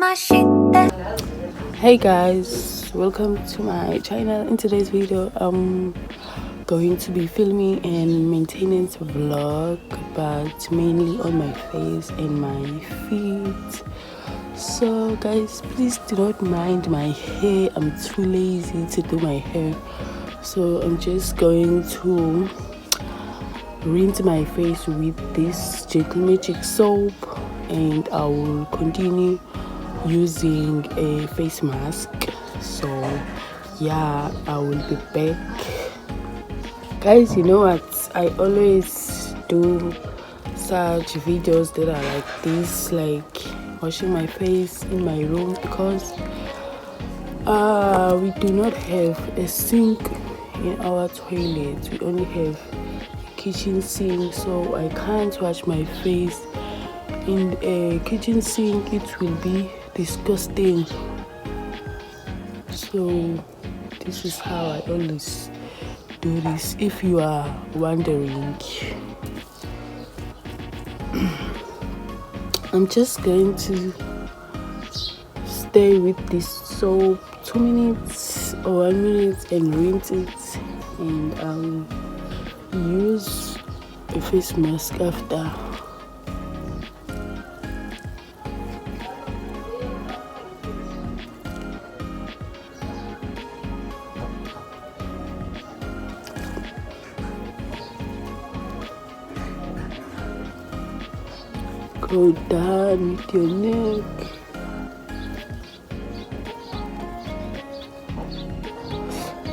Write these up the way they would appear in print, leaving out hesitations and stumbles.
my shit. Hey guys, welcome to my channel. In today's video I'm going to be filming and maintenance vlog, but mainly on my face and my feet. So guys, please do not mind my hair. I'm too lazy to do my hair, so I'm just going to rinse my face with this Gentle Magic soap, and I will continue using a face mask. So yeah, I will be back. Guys, you know what, I always do such videos that are like this, like washing my face in my room, because we do not have a sink in our toilet. We only have a kitchen sink, so I can't wash my face in a kitchen sink. It will be disgusting. So this is how I always do this, if you are wondering. I'm just going to stay with this soap 2 minutes or 1 minute and rinse it, and I'll use a face mask after. Go down with your neck.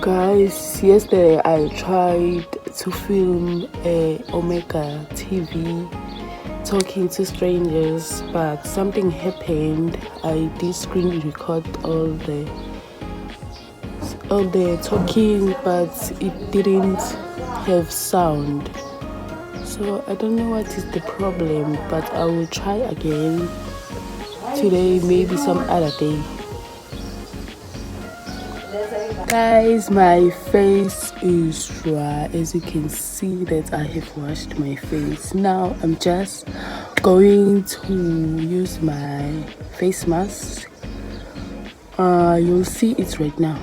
Guys, yesterday I tried to film a Omega TV talking to strangers, but something happened. I did screen record all the talking, but it didn't have sound. So I don't know what is the problem, but I will try again today, maybe some other day. Guys, my face is dry. As you can see that I have washed my face. Now I'm just going to use my face mask. You'll see it right now.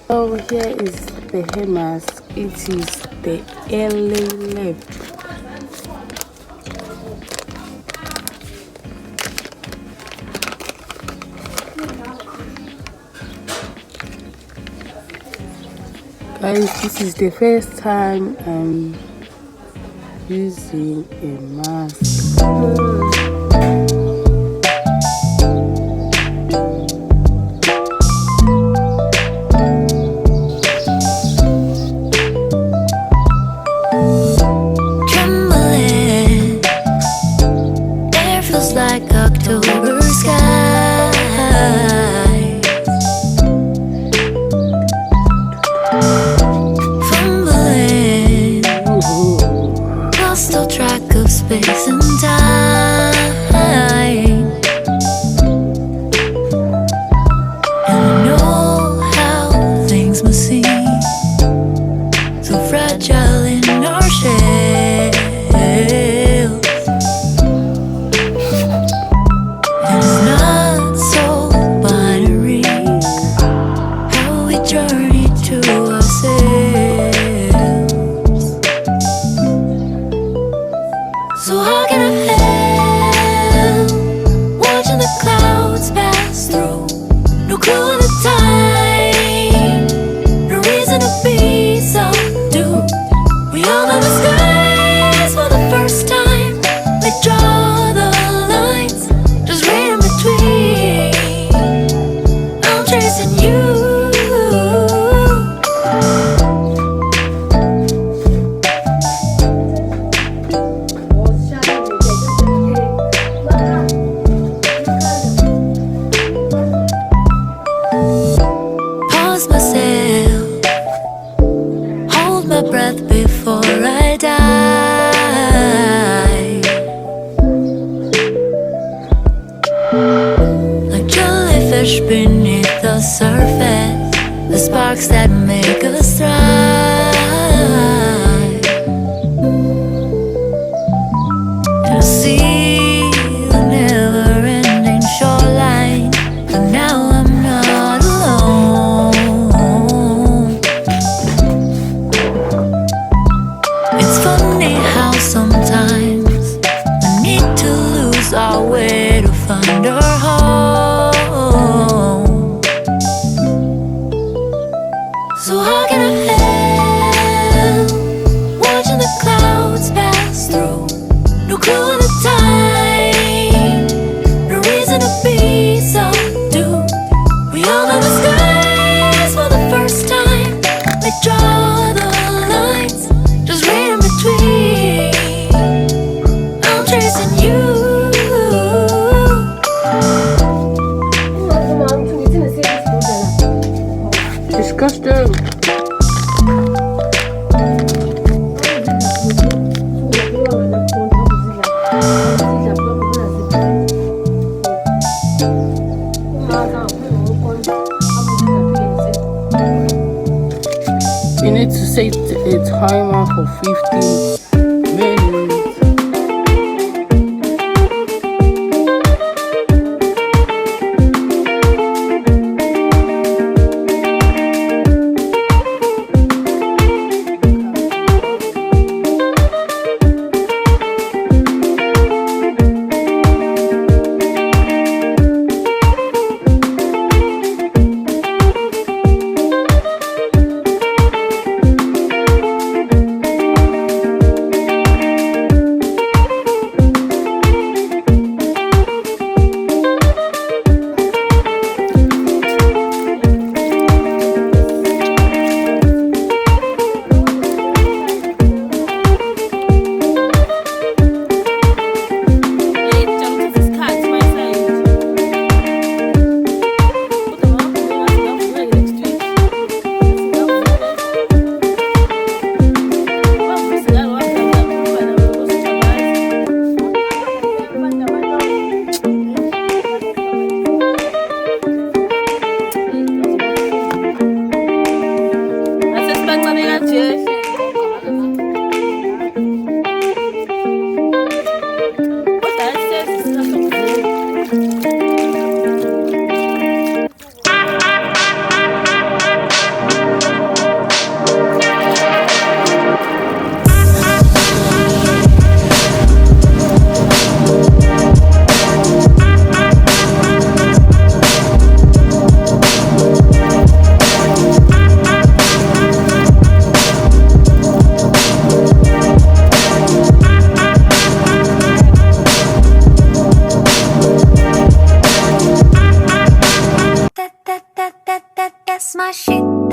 So here is the hair mask. It is the LA Lab. Guys, this is the first time I'm using a mask. Trembling, there feels like October sky. Space and time, and I know how things must seem so fragile in our shells, and it's not so binary how we journey to ourselves. So how can I help watching the clouds pass through? No clue of the time, no reason to be so doomed. We all know the skies for the first time. They draw the lines, just read in between. I'm chasing you. Breath before I die, like jellyfish beneath the surface, the sparks that make us thrive. And I see the never-ending shoreline So how can I help watching the clouds pass through? No clue of the time, no reason to be so doomed. We all know the skies for the first time. They draw the lines, just read in between. I'm tracing you. Disgusting. You need to set a timer for 50 minutes. That's my shit.